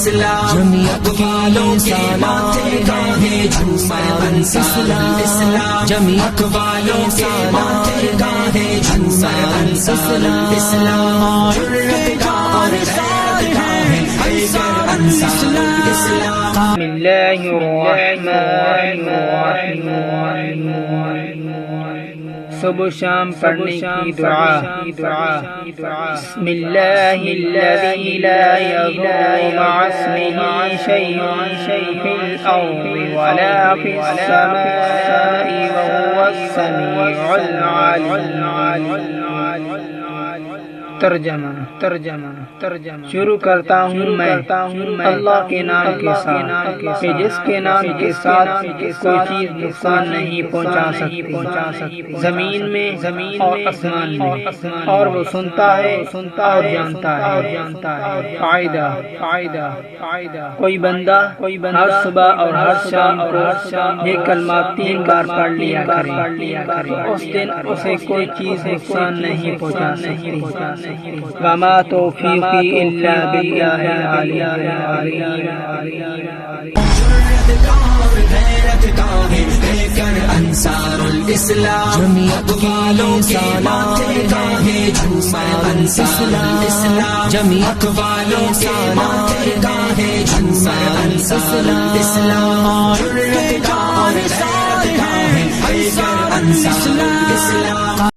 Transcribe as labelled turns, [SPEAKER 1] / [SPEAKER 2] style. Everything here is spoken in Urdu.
[SPEAKER 1] الاسلام جمعیت والوں کے ماتھے گاہے جھومر انصار الاسلام جمعیت والوں کے ماتھے گاہے جھومر انصار الاسلام جرأت کا اور غیرت کا ہے حیدر انصار الاسلام
[SPEAKER 2] بسم اللہ الرحمن الرحیم صبح شام پڑھنے کی دعا بسم اللہ الذی لا یضر مع اسمہ شیء فی الارض ولا فی السماء وهو السمیع العلیم ترجمہ شروع کرتا ہوں میں اللہ کے نام کے ساتھ کہ جس کے نام کے ساتھ کوئی چیز نقصان نہیں پہنچا سکتی زمین میں اور آسمان میں اور وہ سنتا ہے اور جانتا ہے فائدہ کوئی بندہ ہر صبح اور ہر شام کو یہ کلمات 3 بار پڑھ لیا کرے اس دن اسے کوئی چیز نقصان نہیں پہنچا سکتی وما توفیقی الا باللہ العلی العظیم
[SPEAKER 1] غیرت کا ہے حیدر انصار الاسلام جمعیت والوں کے ماتھے گاہے جھومر انصار الاسلام جمعیت والوں کے ماتھے گاہے جھومر انصار الاسلام جرأت کا اور غیرت کا ہے حیدر انصار الاسلام